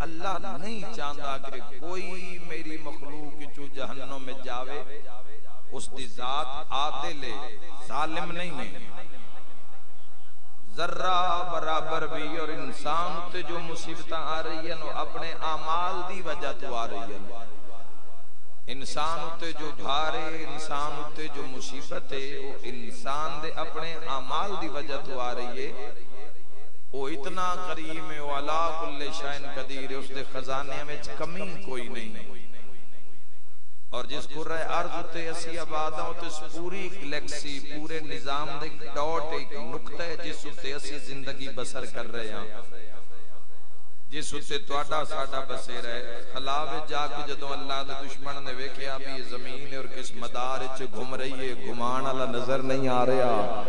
اللہ نہیں چاہتا کہ کوئی میری مخلوق چو جہنم میں جاوے، اس دی ذات عادل ہے، ظالم نہیں ہے۔ ذرہ برابر بھی اور انسان تے جو مصیبتاں آ رہی ہیں وہ اپنے اعمال دی وجہ تو آ رہی ہیں۔ انسان تے جو بھارے، انسان تے جو مصیبت ہے وہ انسان دے اپنے اعمال دی وجہ تو آ رہی ہے۔ وہ اتنا کریم ہے، وہ علا کل شیء قدیر ہے، اس دے خزانے میں کمی کوئی نہیں۔ اور جس کرۂ ارض تے اسی آباداں تے پوری گلیکسی، پورے نظام دے ڈاٹ ایک نقطہ ہے جس تے اسی زندگی بسر کر رہے ہیں، جس تے تواڈا ساڈا بسیر ہے۔ خلا وچ جا کے جدوں اللہ دے دشمن نے ویکھیا بھی یہ زمین اور کس مدار وچ گھم رہی ہے، گھمان والا نظر نہیں آ رہا۔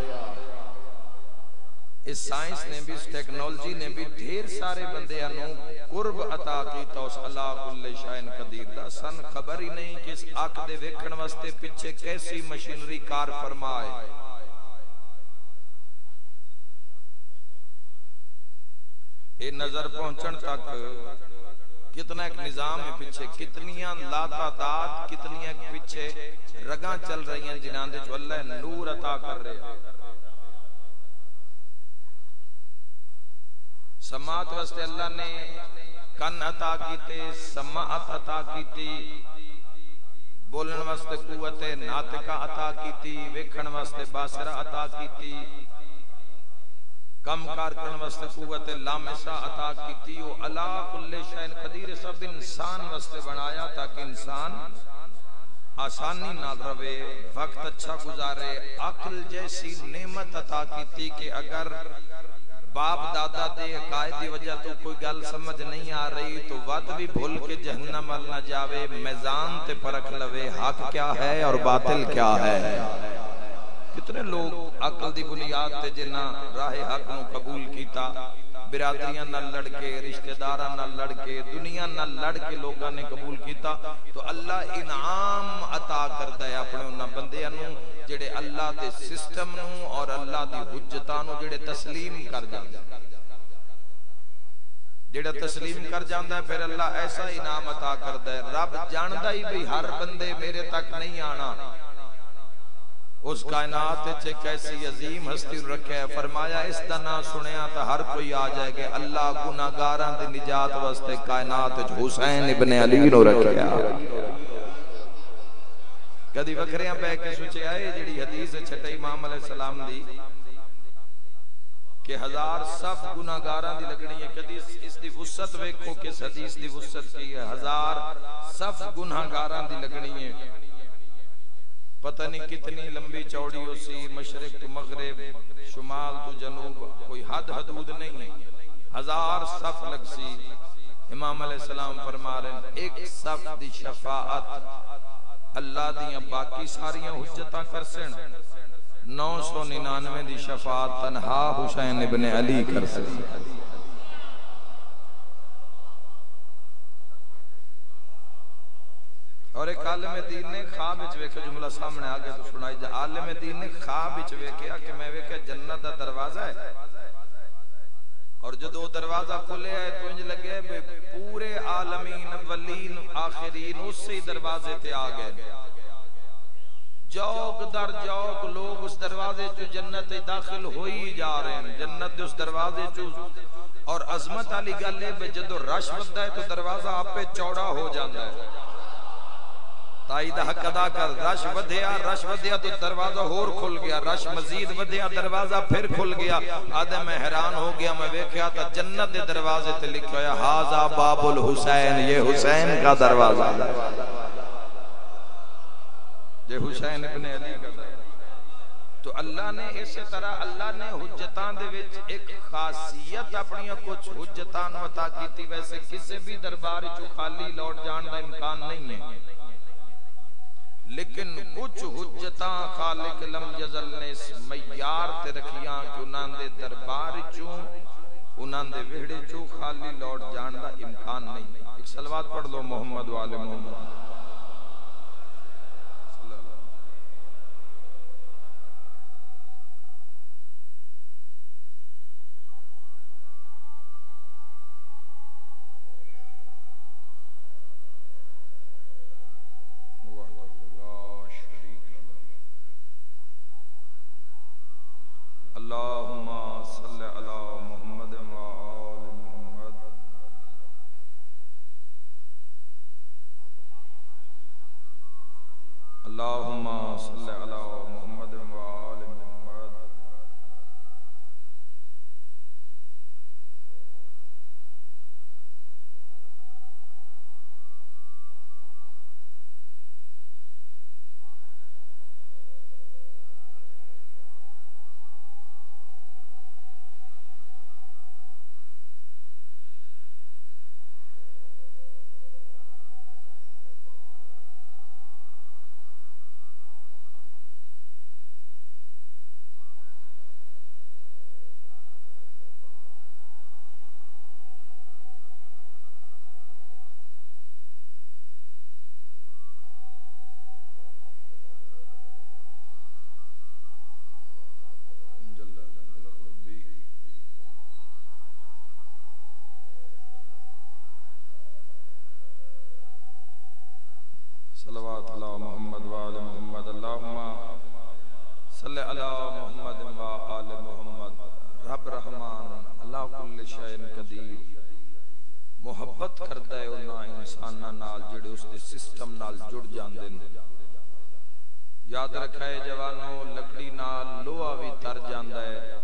اس سائنس نے بھی، اس ٹیکنالوجی نے بھی ڈھیر سارے بندے انہوں قرب عطا کیتا اس اللہ کل شیء قدیر دا، سن خبر ہی نہیں کہ اس آنکھ دے ویکھن واسطے پیچھے کیسی مشینری کار فرمائے۔ اے نظر پہنچن تک کتنا ایک نظام ہے پیچھے، کتنیاں لاتعداد، کتنیاں پیچھے رگاں چل رہی ہیں جنہاں دے جو اللہ نور عطا کر رہے ہیں۔ سماعت واسطے اللہ نے کن عطا کیتے، سماعت عطا کیتی، بولن واسطے قوت ناطقہ عطا کیتی، ویکھن واسطے باصرہ عطا کیتی، کم کار کرن واسطے قوت لامسہ عطا کیتی۔ وہ علا کل شیء قدیر سب انسان واسطے بنایا تاکہ انسان آسانی نہ روے، وقت اچھا گزارے۔ عقل جیسی نعمت عطا کیتی کہ اگر باپ دادا دے عقائد دی وجہ تو کوئی گل سمجھ نہیں آ رہی تو وقت بھی بھول کے جہنم نہ جاوے، میزان تے پرکھ لوے حق کیا ہے اور باطل کیا ہے۔ کتنے لوگ عقل دی بنیاد تے جنہ راہ حق نو قبول کیتا، برادریاں نہ لڑ کے، رشتہ داراں نہ لڑ کے، دنیا نہ لڑ کے لوگاں نے قبول کیتا، تو اللہ انعام عطا کردا ہے اپنے انہاں بندیاں نو جڑے اللہ دے سسٹم نو اور اللہ دی حجتاں نو جڑے تسلیم کر جاندے، جڑا تسلیم کر جاندہ ہے پھر اللہ ایسا انعام عطا کردا ہے۔ رب جاندا ہی بھی ہر بندے میرے تک نہیں آنا، اس کائنات چھے کیسی عظیم ہستی رکھے ہے، فرمایا اس طرح سنیا تا ہر کوئی آ جائے کہ اللہ گناہگاراں دی نجات واسطے کائنات حسین ابن علی نو رکھے ہے۔ کدی وکھریاں پہ کے سوچے آئے جڑی حدیث چھٹے امام علیہ السلام دی کہ 1000 صف گناہگاراں دی لگنی ہے، کدی اس دی وسعت ویکھو کس حدیث دی وسعت کی ہے، 1000 صف گناہگاراں دی لگنی ہے، پتہ نہیں کتنی لمبی چوڑی ہو سی، مشرق تو مغرب، شمال تو جنوب، کوئی حد حدود نہیں ہے، 1000 صف لگ سی۔ امام علیہ السلام فرما رہے ہیں ایک صف دی شفاعت اللہ دیاں باقی ساریاں حجتاں کر سن، 999 دی شفاعت تنہا حسین ابن علی کر سن۔ اور ایک عالم دین نے خواب وچ ویکھیا، جملہ سامنے آ گیا تو سنائی جا، عالم دین نے خواب وچ ویکھیا کہ میں ویکھیا جنت دا دروازہ ہے، اور جدو دروازہ کھلے آئے تو انج لگے پورے عالمین اولین آخرین اسی دروازے تے آ گئے، جوک در جوک لوگ اس دروازے چو جنت داخل ہوئی جا رہے ہیں، جنت اس دروازے چو، اور عظمت علی گلے بے جدو رش بدھا ہے تو دروازہ آپ پہ چوڑا ہو جاندہ ہے، تائید حق ادا کر، رش ودھیا تو دروازہ ہور کھل گیا، رش مزید ودھیا دروازہ پھر کھل گیا، آدھے میں حیران ہو گیا، میں ویکھیا تھا جنت دروازے تے لکھا ہے ہاذا باب الحسین، یہ حسین کا دروازہ، یہ حسین ابن علی کا دروازہ۔ تو اللہ نے اسی طرح اللہ نے حجتان دے وچ ایک خاصیت اپنی کچھ حجتان عطا کیتی، ویسے کسی بھی دربار چو خالی لوٹ جان دا امکان نہیں ہے، لیکن کچھ حجتاں خالق لم یزل نے اس معیار تے رکھیاں کہ انہاں دے دربار چوں، انہاں دے وہڑے چوں خالی لوٹ جان دا امکان نہیں۔ ایک صلوات پڑھ لو محمد و آل محمد۔ اللہم صلی علی محمد و آل محمد صلوات علی محمد و آل محمد اللہم صلی علی محمد و آل محمد رب رحمان اللہ کل شیء قدیر محبت کردا ہے انہاں انساناں نال جڑے اس دے سسٹم نال جڑ جاندے نے یاد رکھا ہے جوانو لکڑی نال لوہا بھی تر جاندا ہے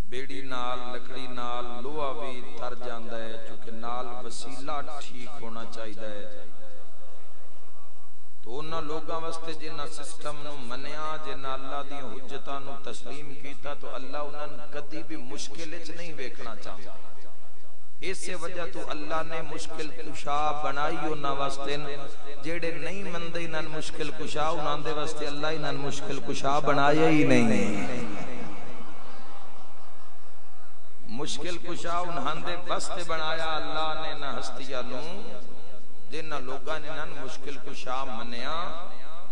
بیڑی نال لکڑی نال لوہا بھی تر جاندا ہے چونکہ نال وسیلہ ٹھیک ہونا چاہیے تو انہاں لوگاں واسطے جنہاں سسٹم نو منیا جنہاں اللہ دی حجتاں نو تسلیم کیتا تو اللہ انہاں کدی بھی مشکل وچ نہیں ویکھنا چاہتا اس وجہ تو اللہ نے مشکل کشا بنائی انہاں واسطے جڑے نہیں مندے انہاں مشکل کشا انہاں دے واسطے اللہ انہاں مشکل کشا بنایا ہی نہیں مشکل کشا انہاں دے واسطے بنایا اللہ نے نہ ہستیاں نو جنہاں لوگاں نے نن مشکل کشا منیا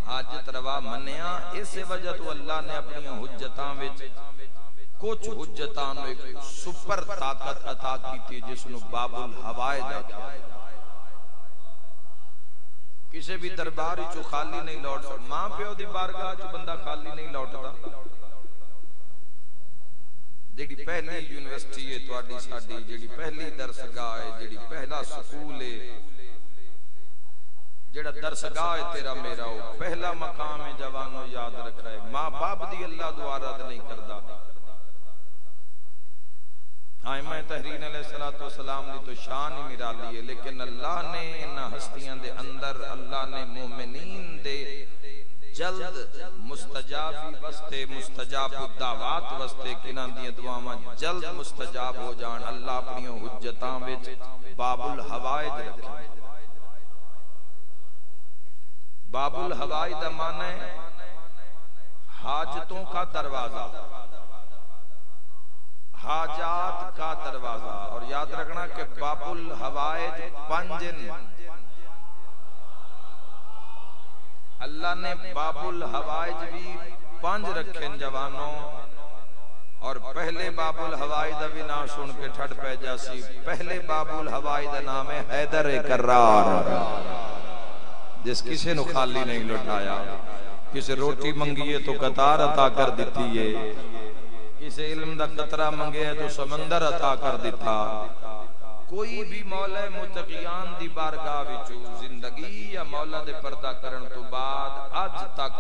حاجت روا منیا اس وجہ تو اللہ نے اپنی حجتاں وچ کچھ حجتاں نو ایک سپر طاقت عطا کیتی جس نو باب الحوائج آکھیا کسی بھی دربار وچوں خالی نہیں لوٹ سکتا ماں پیو دی بارگاہ وچ بندہ خالی نہیں لوٹدا جیڑی پہلی یونیورسٹی ہے تواڈی ساڈی جیڑی پہلی درسگاہ ہے جیڑی پہلا سکول ہے جڑا درسگاہ ہے تیرا میرا ہو پہلا مقام ہے جوانو یاد رکھا ہے ماں باپ دی اللہ دعا رد نہیں کردا آئمہ تحریر علیہ السلام دی تو شان ہی نرالی ہے لیکن اللہ نے انہاں ہستیاں دے اندر اللہ نے مومنین دے جلد مستجابی واسطے مستجاب الدعوات واسطے کناں دی دعاواں جلد مستجاب ہو جان اللہ اپنی حجتاں وچ باب الحوائج رکھے باب الحوائج دا معنی ہے حاجتوں کا دروازہ حاجات کا دروازہ اور یاد رکھنا کہ باب الحوائج پنجن اللہ نے باب الحوائج بھی پنج رکھیں جوانوں اور پہلے باب الحوائج دا بھی نام سن کے ٹھڑ پہ جاسی پہلے باب الحوائج دا نام ہے حیدر کرار جس کسی نو خالی نہیں لٹایا کسی روٹی منگیے تو قطار عطا کر دیتی ہے کسی علم دا قطرہ منگے تو سمندر عطا کر دیتا کوئی بھی مولا متقیان دی بارگاہ وچوں زندگی یا مولا دے پردہ کرن تو بعد آج تک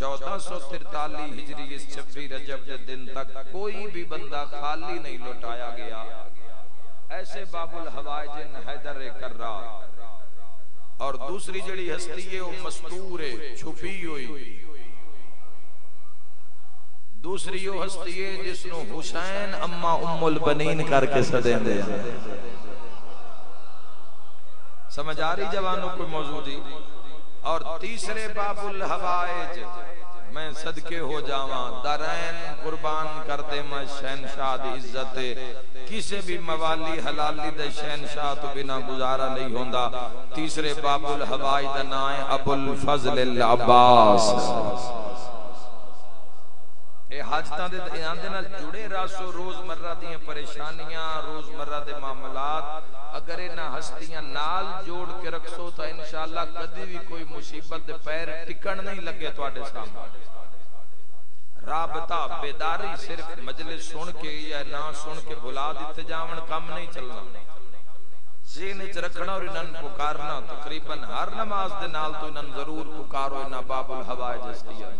1443 ہجری اس 26 رجب دے دن تک کوئی بھی بندہ خالی نہیں لٹایا گیا ایسے باب الحوائج حیدر کرار اور دوسری جڑی ہستی ہے وہ مستور ہے چھپی ہوئی دوسری وہ ہستی ہے جس نو حسین اما ام البنین کر کے صدیں دے سمجھ آ رہی جوانوں کوئی موجودی اور تیسرے باب الحوائج میں صدقے ہو جاواں دارین قربان کر دے میں شہنشاہ دی عزت کسی بھی موالی حلالی دے شہنشاہ تو بنا گزارا نہیں ہوندا تیسرے باب الحوائج دا نام ہے ابو الفضل العباس اے حاجتاں دے نال جڑے راسو روز مرہ دیاں پریشانیاں روز مرہ دے معاملات اگر انہاں ہستیاں نال جوڑ کے رکھسو تو انشاءاللہ کدی بھی کوئی مصیبت دے پیر ٹکن نہیں لگے تواڈے سامنے رابطہ بیداری صرف مجلس سن کے یا نہ سن کے بھلا دیتے جاون کم نہیں چلنا ذہن وچ رکھنا اور انہاں پکارنا تقریباً ہر نماز دے نال تو انہاں ضرور پکارو انہاں باب الحوائج ہستیاں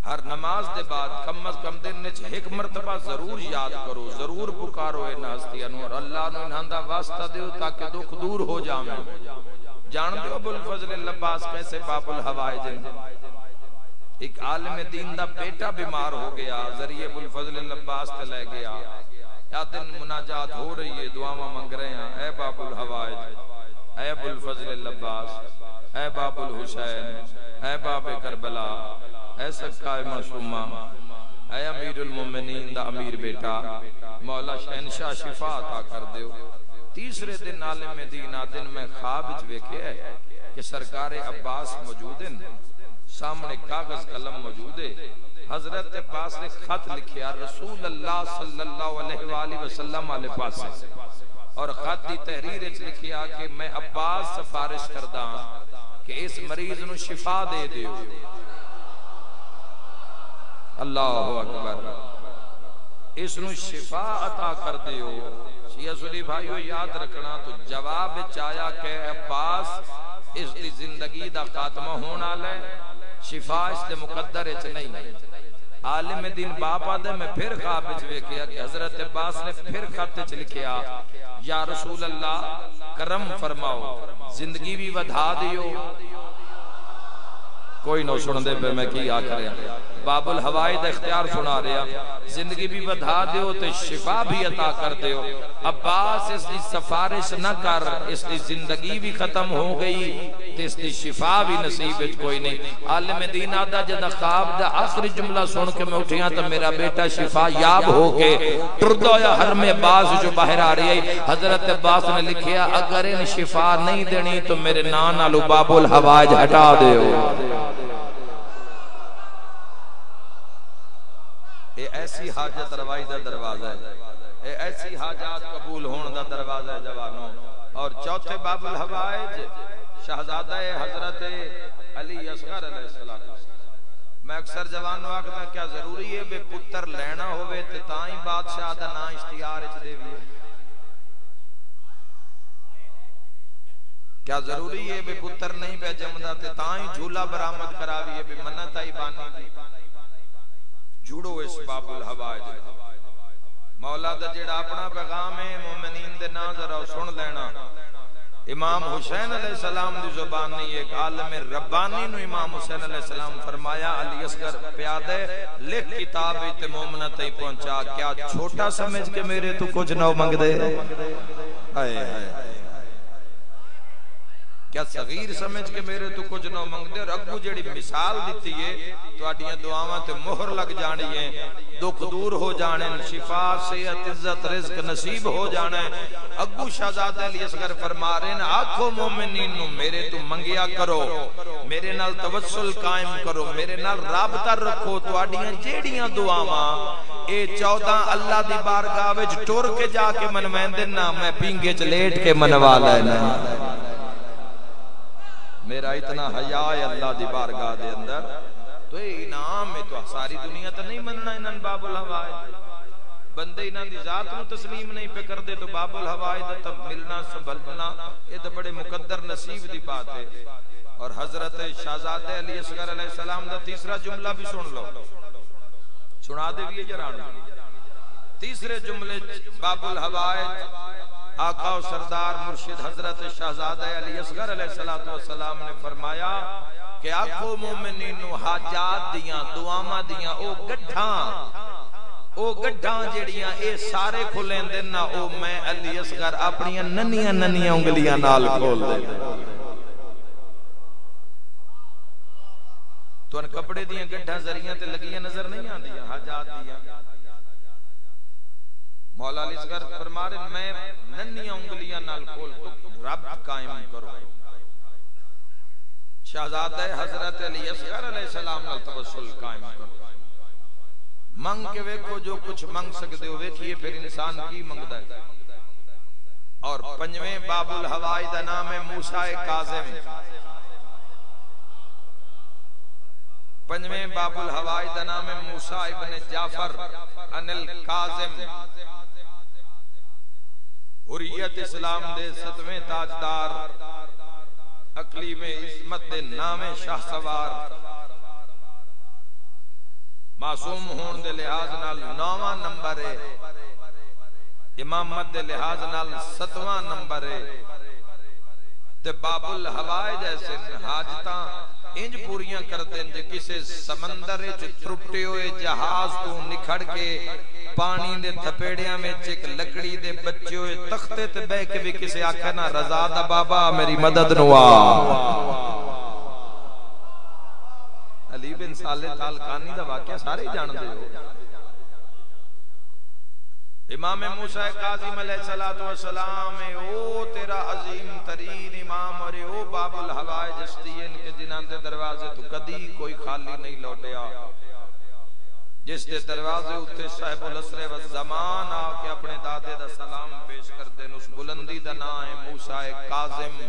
ہر نماز دے بعد کم از کم دن وچ ایک مرتبہ ضرور یاد کرو ضرور پکارو انہاں ہستیاں اور اللہ نو انہاں دا واسطہ دیو تاکہ دکھ دور ہو جاویں جان دیو ابو الفضل العباس کیسے باب الحوائج ایک عالم دین دا بیٹا بیمار ہو گیا ذریعے ابو الفضل العباس تے لے گیا یا دن مناجات ہو رہی ہے دعاواں منگ رہے ہیں اے باب الحوائج اے ابو الفضل العباس اے باب الحسین اے باب کربلا اے سکائے معصومہ اے امیر المومنین دا امیر بیٹا مولا شہنشاہ شفا عطا کر دیو تیسرے دن عالم دین دن میں خواب وچ ویکھیا ہے کہ سرکار عباس موجود ہیں سامنے کاغذ قلم موجود ہے حضرت عباس نے خط لکھیا رسول اللہ صلی اللہ علیہ وآلہ وسلم علیہ پاس اور خط دی تحریر وچ لکھیا کہ میں عباس سفارش کردا کہ اس مریض نو شفا دے دیو اللہ اکبر اس نو شفا عطا کر دیو شیعہ سنی بھائیو یاد رکھنا تو جواب چایا کہ عباس اس دی زندگی دا خاتمہ ہونا لے شفا اس دے مقدر اچ نہیں عالم دین باپا دے میں پھر خواب وچ ویکھیا کہ حضرت عباس نے پھر خط وچ لکھیا یا رسول اللہ کرم فرماؤ زندگی بھی ودھا دیو کوئی نو سن دے پہ میں کی آ کریا باب الحوائج اختیار سنا رہا زندگی بھی ودھا دیو تے شفا بھی عطا کر دیو عباس اس دی سفارش نہ کر اس دی زندگی بھی ختم ہو گئی تے اس دی شفا بھی نصیب وچ کوئی نہیں عالم دین آدھا جدہ خواب دا آخری جملہ سن کے میں اٹھیاں تو میرا بیٹا شفا یاب ہو کے ٹردو یا حرم عباس جو باہر آ رہی ہے حضرت عباس نے لکھیا اگر ان شفا نہیں دینی تو میرے نانالو باب الحوائج ہٹا دیو اے ایسی حاجت روائی دا دروازہ ہے اے ایسی حاجات قبول ہون دا دروازہ ہے جوانوں اور چوتھے باب الحوائج شہزادہ حضرت علی اصغر علیہ السلام میں اکثر جوانوں آکھتا کیا ضروری ہے بے پتر لینا ہوئے تے تائیں بادشاہ دا نا اشتیار اچ دے بھی کیا ضروری ہے بے پتر نہیں بے جمدہ تے تائیں جھولا برآمد کراوی ہے بے منتائی بانی دی جھوڑو اس باب الحوائج مولا دا جڑا اپنا پیغام ہے مومنین دے ناظر اور سن لینا امام حسین علیہ السلام دی زبان نہیں ایک عالم ربانی نو امام حسین علیہ السلام فرمایا علی اصغر پیادے لکھ کتاب تے مومنہ تے پہنچا کیا چھوٹا سمجھ کے میرے تو کچھ نہ مانگ دے ہائے ہائے کیا صغیر سمجھ کے میرے تو کچھ نہ مانگ دے اور اگو جڑی مثال دیتی ہے تو آڈیاں دعاواں تے مہر لگ جانی ہیں دکھ دور ہو جانے شفا صحت عزت رزق نصیب ہو جانے اگو شہزادہ علی اصغر فرما رہے ہیں آنکھوں مومنین نو میرے تو منگیا کرو میرے نال توسل قائم کرو میرے نال رابطہ رکھو تو آڈیاں جیڑیاں دعاواں اے 14 اللہ دی بارگاہ وچ ٹور کے جا کے منوین دینا میں پینگے چ لیٹ کے منوا لینا میرا اتنا حیاء ہے اللہ دی بارگاہ دے اندر تو اے انعام ہے تو ساری دنیا تا نہیں مننا انہاں باب الحوائج بندے انہاں دی ذات نو تسلیم نہیں پہ کر دے تو باب الحوائج تب ملنا سنبھلنا یہ تو بڑے مقدر نصیب دی بات ہے اور حضرت شہزادہ علی اصغر علیہ السلام دا تیسرا جملہ بھی سن لو سنا دے بھی جرانو تیسرے جملے باب الحوائج آقا و سردار مرشد حضرت شہزادہ علی اصغر علیہ السلام نے فرمایا کہ آنکھوں مومنینو حاجات دیاں دعاواں دیاں او گڈھاں جڑیاں اے سارے کھلیں دینا او میں علی اصغر اپنی ننیاں انگلیاں نال کھول دے تو ان کپڑے دیاں گڈھاں ذریعہ تے لگیاں نظر نہیں آن دیاں حاجات دیاں مولا علی اصغر فرما رہے میں ننیاں انگلیاں نال کھول تو رب قائم کرو شہزادہ حضرت علی اصغر علیہ السلام نال توسل قائم کرو منگ کے ویکھو جو کچھ منگ سکتے ہو ویکھیے پھر انسان کی منگتا ہے اور پنجویں باب الحوائج دا نام ہے موسیٰ کاظم پنجویں باب الحوائج دا نام ہے موسیٰ ابن جعفر ان الکاظم حریت اسلام دے 7ویں تاجدار، اقلیم عظمت دے نام شاہ سوار، معصوم ہون دے لحاظ نال 9واں نمبر ہے، امامت دے لحاظ نال 7واں نمبر ہے، تے باب الحوائج ایسے حاجتاں انج پوریاں کرتے ہیں جے کسے سمندر چ ترٹے ہوئے جہاز تو نکھڑ کے پانی دے تھپیڑیاں میں ایک لکڑی دے بچے ہوئے تختے تے بہ کے بھی کسے آکھے نا رضا دا بابا میری مدد نوا۔ علی بن صالح تالقانی دا واقعہ سارے جان دے ہو۔ امام موسیٰ کاظم علیہ السلام او تیرا عظیم ترین امام اور او باب الحوائج ہستین کے جنہاں دے دروازے تو کدی کوئی خالی نہیں لوٹیا، جس دے دروازے اتے صاحب العصر والزمان آ کے اپنے دادے دا سلام پیش کر دیں، اس بلندی دا نام ہے موسیٰ کاظم۔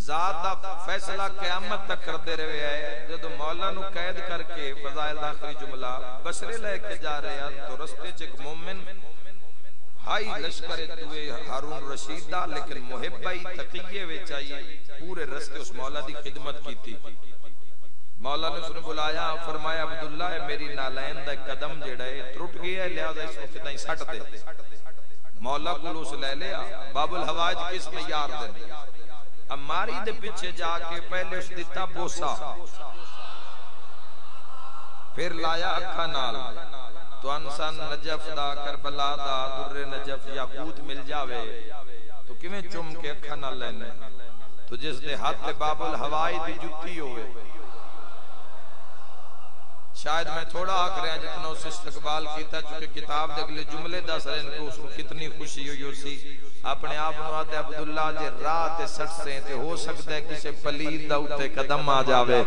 ذات دا فیصلہ قیامت تک کرتے رہے آئے، جب مولا نو قید کر کے فضائل داخلی جملہ بصرے لے کے جا رہے ہیں تو رستے چک مومن ہائی لشکر دوئے ہارون رشید دا لیکن محبائی تقیے وے چاہیے پورے رستے اس مولا دی خدمت کی تھی۔ مولا نے اسے بلایا، فرمایا عبداللہ میری نالین دا قدم جڑا ہے ٹرٹ گیا ہے لہذا اس وقت نہیں سٹ دے۔ مولا کو اس لے لیا، باب الحوائج کس میں یار دے، اماری دے پیچھے جا کے پہلے اس دیتا بوسا، پھر لایا اکھا نال تو انسان نجف دا کربلا دا در نجف یاقوت مل جاوے تو کیویں چم کے اکھا نال لینے، تو جس دے ہاتھ باب الحوائی دی جتی ہوئے۔ شاید میں تھوڑا آکھ رہے ہیں جتنا اس استقبال کیتا چونکہ کتاب دے اگلے جملے دس رہے ہیں کہ اس کو کتنی خوشی ہوئی اسی اپنے آپ نواتے عبداللہ جے راہ تے سٹ سے تے ہو سکتا ہے کسے پلید دا اتے قدم آ جاوے،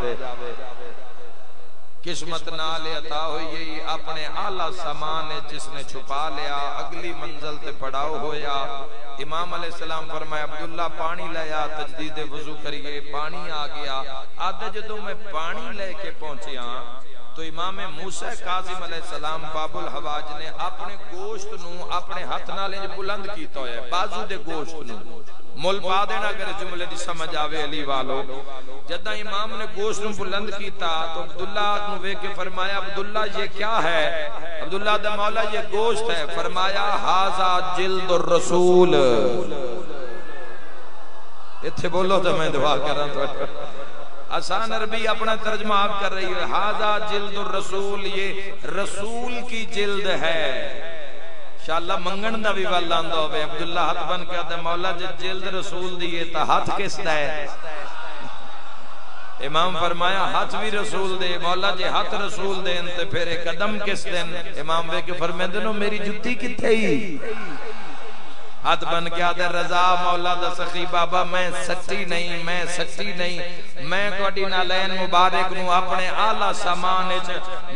قسمت نہ لے عطا ہوئی اپنے اعلیٰ سامان جس نے چھپا لیا، اگلی منزل تے پڑاؤ ہویا۔ امام علیہ السلام فرمایا عبداللہ پانی لیا، تجدید وضو کریے، پانی آ گیا۔ آدھا جدوں میں پانی لے کے پہنچیا تو امام موسیٰ کاظم علیہ السلام باب الحواج نے اپنے گوشت نو اپنے ہاتھ نالے بلند کیتا ہے، بازو دے گوشت نو مل پا دینا اگر جملے دی سمجھ آوے علی والو۔ جدہ امام نے گوشت نو بلند کیتا تو عبداللہ نو وے کے فرمایا عبداللہ یہ کیا ہے؟ عبداللہ دا مولا یہ گوشت ہے، فرمایا ہاذا جلد الرسول۔ اتھے بولو تو میں دعا کر رہا ہوں، آسان عربی اپنا ترجمہ آپ کر رہی ہے، ہاذا جلد الرسول، یہ رسول کی جلد ہے۔ انشاءاللہ منگن دا بھی والدہ ہوئے، عبداللہ ہاتھ بن کے آتا ہے مولا جلد رسول دیئے تا ہاتھ کس دا ہے؟ امام فرمایا ہاتھ بھی رسول دے، مولا جی ہاتھ رسول دے انتے پھر قدم کس دن؟ امام بے کے فرمائے دنو میری جتی کتے ہی؟ ہاتھ بن کے آدھے رضا مولا دا سخی بابا میں سچی نہیں، میں سچی نہیں، میں کوڑی نالین مبارک نو اپنے اعلیٰ سامان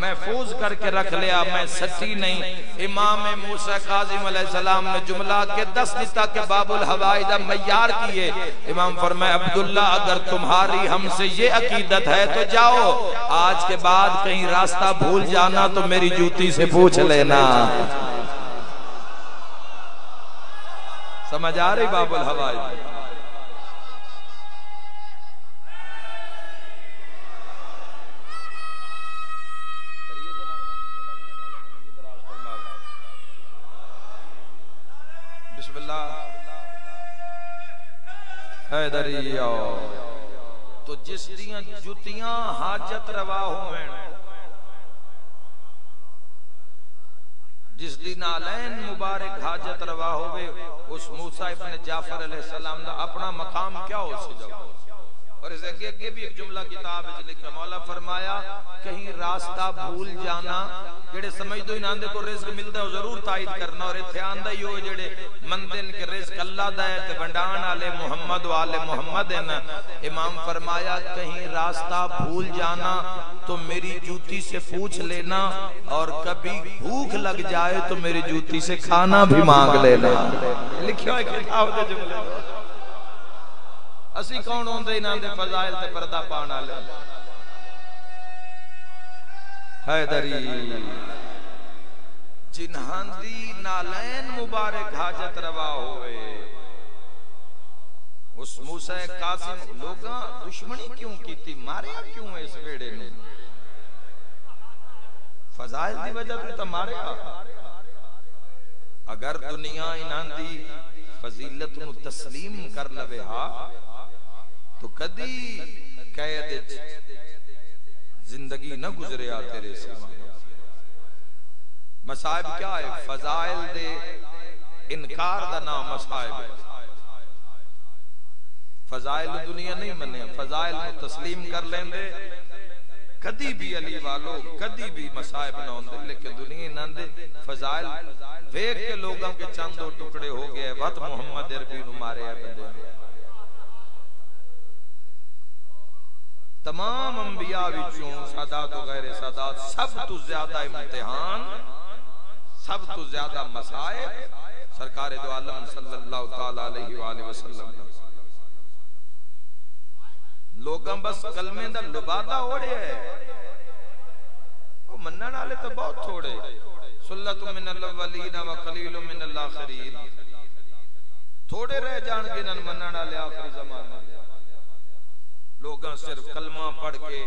محفوظ کر کے رکھ لیا، میں سچی نہیں۔ امام موسیٰ کاظم علیہ السلام نے جملہ کے 10 دیتا کہ باب الحوائج معیار کیے۔ امام فرمائے عبداللہ اگر تمہاری ہم سے یہ عقیدت ہے تو جاؤ، آج کے بعد کہیں راستہ بھول جانا تو میری جوتی سے پوچھ لینا۔ سمجھ آ رہی باب الحوائج؟ بسم اللہ حیدریہ تو جس دیاں جتیاں حاجت روا ہوئیں، جس دن نالین مبارک حاجت روا ہوئے، اس موسیٰ ابن جعفر علیہ السلام دا اپنا مقام کیا ہو سی جاؤ۔ اور اس اگے بھی ایک جملہ کتاب ہے لکھا، مولا فرمایا کہیں راستہ بھول جانا، جڑے سمجھ دو انہاں دے کو رزق ملدا ہے ضرور تائید کرنا، اور اتھے آندا ہی ہو جڑے مندن کے رزق اللہ دا ہے تے ونڈان آلے محمد و آلے محمد ہیں۔ امام فرمایا کہیں راستہ بھول جانا تو میری جوتی سے پوچھ لینا، اور کبھی بھوک لگ جائے تو میری جوتی سے کھانا بھی مانگ لینا۔ لکھیا ہے کتاب دے جملے، اسی کون ہوندے انہاں دے فضائل تے پردہ پانا لے۔ حیدری جنہاں دی نالین مبارک حاجت روا ہوئے اس موسیٰ قاسم لوگاں دشمنی کیوں کی تھی ماریا کیوں اس ویڑے نے فضائل دی وجہ تو ماریا اگر دنیا انہاں دی فضیلت نو تسلیم کر لوے ہا تو کدی قید زندگی نہ گزرے آ تیرے سوا مصائب کیا ہے فضائل دے انکار دا نام مصائب ہے فضائل دنیا نہیں منے فضائل کو تسلیم کر لیں دے کدی بھی علی والو کدی بھی مصائب نہ ہوندے لیکن دنیا نہ دے فضائل ویک کے لوگوں کے چندوں ٹکڑے ہو گئے وقت محمد عربی نو مارے ہیں بندے تمام انبیاء وچوں سادات و غیر سادات سب تو زیادہ امتحان سب تو زیادہ مصائب سرکار دو عالم صلی اللہ تعالیٰ علیہ وآلہ وسلم لوگاں بس کلمے دا لبادہ اوڑے ہے وہ منن والے تو بہت تھوڑے سلت من الاولین و قلیل من الاخرین تھوڑے رہ جان کے نن منن والے آخری زمانے لوگاں صرف کلمہ پڑھ کے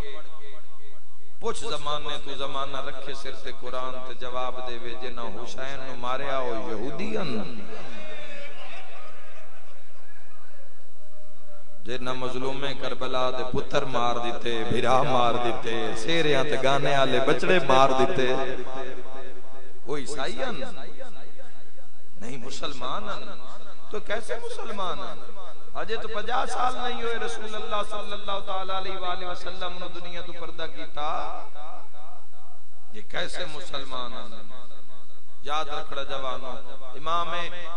پوچھ زمانے تو زمانہ رکھے سر تے قرآن تے جواب دے وے جنہ حسین نو مارے آؤ یہودین جنہ مظلوم کربلا دے پتر مار دیتے بھرا مار دیتے سیریاں تے گانے آلے بچڑے مار دیتے وہ عیسائیان نہیں مسلمانان تو کیسے مسلمانان آجے تو 50 سال نہیں ہوئے رسول اللہ صلی اللہ تعالیٰ علیہ وآلہ وسلم نے دنیا تو پردہ کیتا یہ کیسے مسلمان ہیں یاد رکھڑا جوانوں امام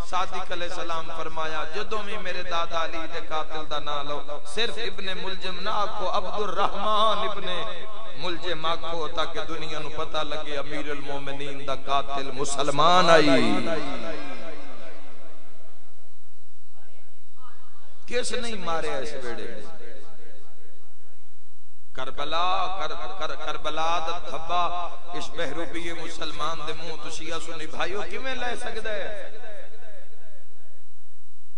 صادق علیہ السلام فرمایا جدوں میں میرے دادا علی دے قاتل دا نہ لو صرف ابن ملجم نہ آکھو عبد الرحمن ابن ملجم آکھو تاکہ دنیا نو پتہ لگے امیر المومنین دا قاتل مسلمان آئی کس نہیں مارے اس ویڑے کربلا دا تھبا اس بہروبی مسلمان دے منہ تو شیعہ سنی بھائیو کیویں لے سکدا ہے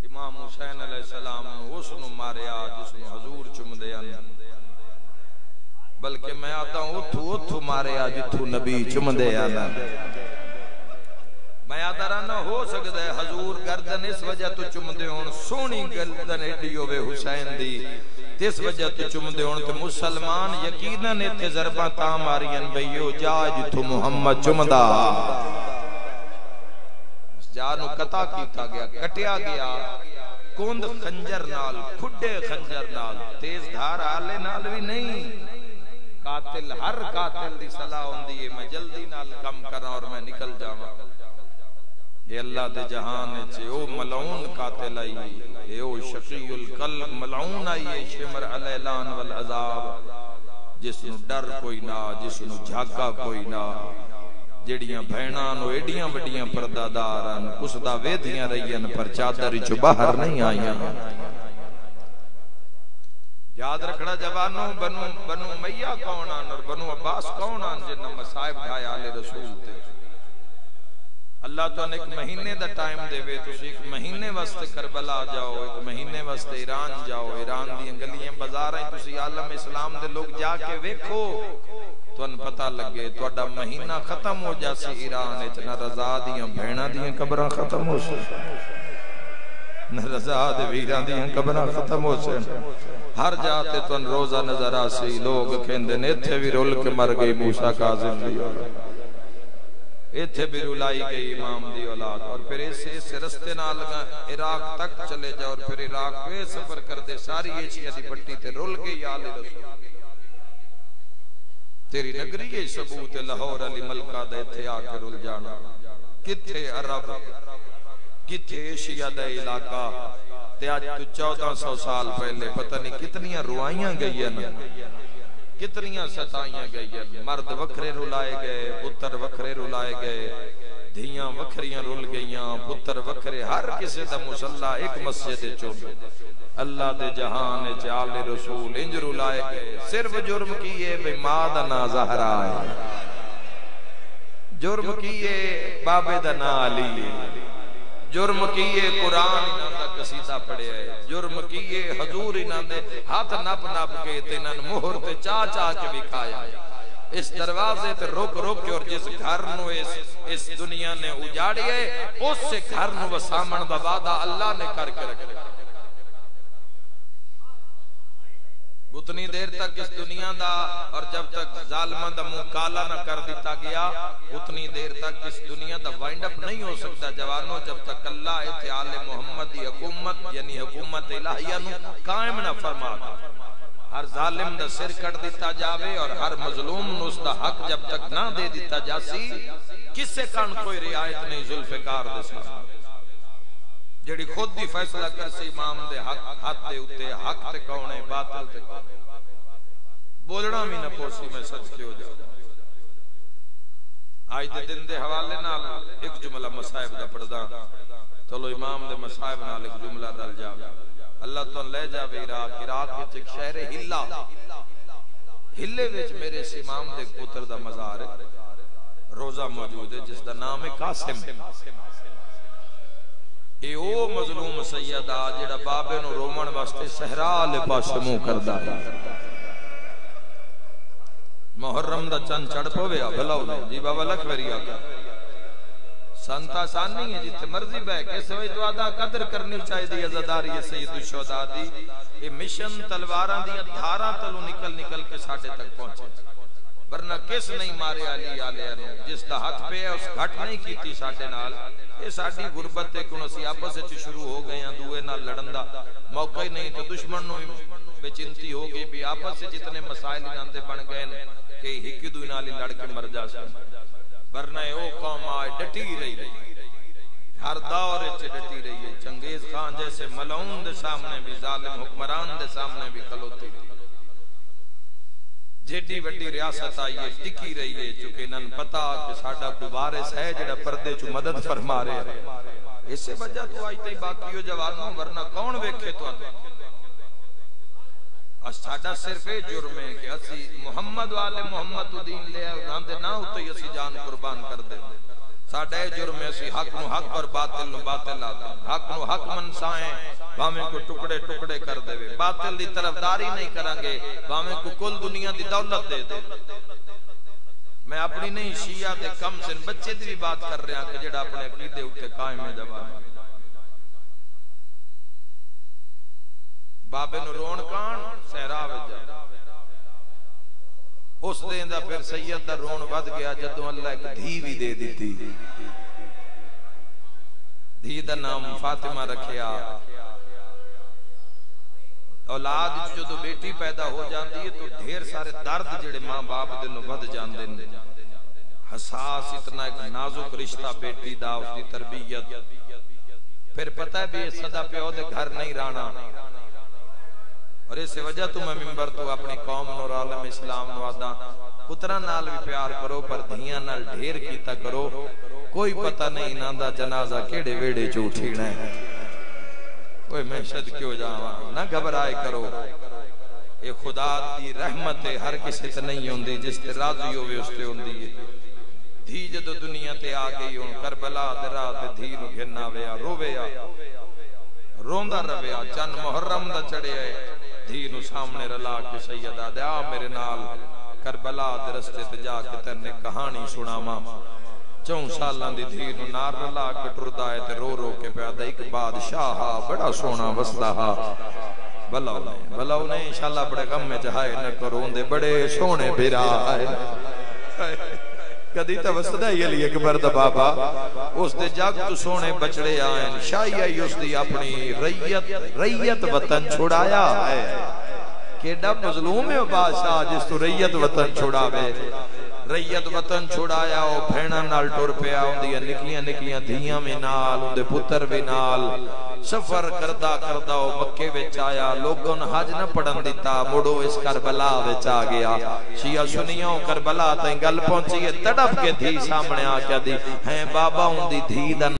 امام حسین علیہ السلام اس نو ماریا جس نو حضور چم دے بلکہ میں آتا ہوں اتھو ماریا جتھو نبی چم دے میں آدھا رہنا ہو سکتا ہے حضور گردن اس وجہ تو چم دے ہون سونی گردن ایڈی ہوئے حسین دی تیس وجہ تو چم دے ہون تو مسلمان یقیناً ایتھے ضربہ تام آرین بھئیو جا جتو محمد چم دا جانو قطع کیتا گیا کٹیا گیا کوند خنجر نال کھڈے خنجر نال تیز دھار آلے نال بھی نہیں قاتل ہر قاتل دی صلاح ہوندی ہے میں جلدی نال کم کرنا اور میں نکل جاؤں اے اللہ دے جہان چھے او ملعون قاتل آئی اے او شقی القلب ملعون آئی اے شمر علیلان والعذاب جس نو ڈر کوئی نہ جس نو جھاگا کوئی نہ جڑیاں بھینان و ایڈیاں وڈیاں پرداداران اس دا ویدیاں رہیاں پر چادر چو باہر نہیں آئیاں یاد رکھنا جوانوں بنو میہ کونان اور بنو عباس کونان جنہ مصائب ڈھائے آلے رسول تھے اللہ تو ایک مہینے دا ٹائم دے وے تو ایک مہینے واسطے کربلا جاؤ ایک مہینے واسطے ایران جاؤ ایران دی انگلیاں بازار ہیں تسی عالم اسلام دے لوگ جا کے ویکھو تو ان پتہ لگے تو اڈا مہینہ ختم ہو جاسی ایران اتنا رضا دیاں بھینا دیاں قبران ختم ہو سے نہ رضا دے ویران دیاں قبران ختم ہو سے ہر جاتے تو ان روزہ نظر آسی لوگ کہندے نیتھے بھی رول کے مر گئی موسیٰ کاظم دی ایتھے بھی رلائی گئی امام دی اولاد اور پھر اس رستے نہ لگا عراق تک چلے جا اور پھر عراق پہ سفر کر دے ساری ایشیا دی پٹی تے رول گئی آل رسول تیری نگری یہ ثبوت لاہور علی ملکہ دے تھے آ کے رول جانا کتھے عرب کتھے ایشیا دے علاقہ تے آج تو 1400 سال پہلے پتہ نہیں کتنیاں روائیاں گئی ہیں کتنیاں ستائیاں گئی ہیں مرد وکھرے رلائے گئے پتر وکھرے رلائے گئے دھیاں وکھریاں رل گئیاں پتر وکھرے ہر کسی دا مسلح ایک مسجد چوبے اللہ دے جہان چال رسول انج رلائے گئے صرف جرم کیے بے مادنا زہرہ جرم کیے بابے دا نا علی، جرم کیے قرآن انہاں دا قصیدہ پڑھے ہے، جرم کیے حضور انہاں دے ہاتھ نپ نپ کے تینن مہر تے چاہ چاہ کے بکھایا ہے۔ اس دروازے تے رک رک کے اور جس گھر نو اس دنیا نے اجاڑی ہے اس سے گھر نو وسامن دا وعدہ اللہ نے کر کے رکھا۔ اتنی دیر تک اس دنیا دا اور جب تک ظالمہ دا منہ کالا نہ کر دیتا گیا اتنی دیر تک اس دنیا دا وائنڈ اپ نہیں ہو سکتا جوانوں، جب تک اللہ اتحال محمدی حکومت یعنی حکومت الہیہ نو قائم نہ فرما دا۔ ہر ظالم دا سر کٹ دیتا جاوے اور ہر مظلوم نو اس دا حق جب تک نہ دے دیتا جاسی، کسے کان کوئی رعایت نہیں ذوالفقار دے سامنے، جڑی خود بھی فیصلہ کر سی امام دے حق دے اتے حق تے کونے باطل تے کونے، بولنا بھی نہ پوسی میں سچ کے ہو جاؤں۔ آج دے دن دے حوالے نال ایک جملہ مصائب دا پڑھدا، چلو امام دے مصائب نال ایک جملہ رل جاوے۔ اللہ تو لے جاوے عراق وچ ایک شہر ہلا، ہلے وچ میرے اس امام دے پتر دا مزار ہے، روزہ موجود ہے جس دا نام ہے قاسم۔ اے او مظلوم سیدہ جڑا بابے نو رومن واسطے صحرا لے پاسے منہ کردا ہے۔ محرم دا چند چڑھ پویا بھلا ہو جی بابا لکھ ویری آگا سانتا آسان نہیں ہے جتے مرضی بے کس وجہ تو آدھا قدر کرنی چاہی دی عزداری سید الشہداء دی۔ یہ مشن تلواراں دی دھاراں تلو نکل کے ساڑھے تک پہنچے، ورنہ کس نہیں مارے علی آلیہ نے، جس دا ہاتھ پہ ہے اس گھٹ نہیں کیتی ساڑھے نال۔ یہ ساڑھی غربت ہے کنو سی آپس سے شروع ہو گئے ہیں دوئے نال لڑندہ موقع ہی نہیں، تو دشمن نو بے چنتی ہو گئی بھی آپس سے جتنے مسائل انہاں بن گئے کہ ہکی دوئی نالی لڑ کے مر جا سکتے، ورنہ او قوم آئے ڈٹی رہی ہر دور چے ڈٹی رہی ہے۔ چنگیز خان جیسے ملعون دے سامنے بھی ظالم حکمران دے سامنے بھی کھلوتی رہی، جیڈی وڈی ریاست آئیے ٹکی رہی ہے، چونکہ انہاں پتا کہ ساڑھا کوئی وارث ہے جڑا پردے چو مدد فرما رہے ہیں۔ اس سے وجہ تو آئی تے باقیو جوانوں، ورنہ کون ویکھے تو انہاں ساڑھا صرف جرم ہے کہ اسی محمد والے محمد دین لے آئے انہاں دے نہ ہوتے ہی اسی جان قربان کر دے۔ ساڑھا جرم ہے اسی حق نو حق اور باطل نو باطل آتا، حق نو حق منسائیں باہمیں کو ٹکڑے ٹکڑے کر دے، باطل دی طرف داری نہیں کرانگے، باہمیں کو کل دنیا دی دولت دے دے۔ میں اپنی نہیں شیعہ دے کم سن بچے دی بھی بات کر رہا کہ جڑا اپنے عقیدے اٹھے قائم ہے جوان بابے نو رون کان سہرا وجہ اس دین دا پھر سید دا رون ود گیا جدوں اللہ ایک دھی بھی دے دیتی، دھی دا نام فاطمہ رکھیا۔ اولاد جو بیٹی پیدا ہو جاندی ہے تو ڈھیر سارے درد جڑے ماں باپ دے نو ود جاندے نے، حساس اتنا ایک نازک رشتہ بیٹی دا اس دی تربیت، پھر پتہ ہے بھی صدا پیو دے گھر نہیں رانا، اور اس وجہ تو میں ممبر تو اپنی قوم اور عالم اسلام نواداں پترہ نال بھی پیار کرو پر دھیاں نال ڈھیر کیتا کرو، کوئی پتہ نہیں ناندہ جنازہ کیڑے ویڑے جو اٹھیڑے ہیں، کوئی محشد کیوں جاواں نہ گھبرائے کرو۔ اے خدا دی رحمت ہر کسی تے نہیں ہوندی، جس تے راضی ہوئے اس تے ہوندی ہے۔ دھی جدو دنیا تے آ گئی ہوں کربلا درہ تے دھی نو گھننا ویا رویا روندہ رویا، چند محرم دا چڑے آئے دھی نو سامنے رلا کے سیدہ دے آ میرے نال کربلا دے رستے تے جا کے تیرنے کہانی سنا ماں 4 سالاں دی دھی نو نار رلا کے ٹردا ہے تے رو رو کے پیادا ایک بادشاہ بڑا سونا وسدا بلاؤ نے انشاءاللہ بڑے غم میں چاہائے نہ کروں دے بڑے سونے بھیرا آئے کدی تا وسدا ہی علی اکبر دا بابا اس دے جاگ تو سونے بچڑے آئیں شاہی آئی اس دی اپنی ریت وطن چھڑایا ہے، کیڑا مظلوم ہے بادشاہ جس تو ریت وطن چھڑاوے، ریت وطن چھڑایا او بھیڑا نال ٹور پیا ہوں دیا نکلیاں دھیاں میں نال ہوں دے پتر بھی نال سفر کردہ او مکے وچ آیا، لوگوں نے حج نہ پڑھن دیتا، مڑو اس کربلا وچ آ گیا، شیعہ سنیوں کربلا تائیں گل پہنچی ہے، تڑپ کے دھی سامنے آ کیا دی ہیں بابا ہوں دی دھی دا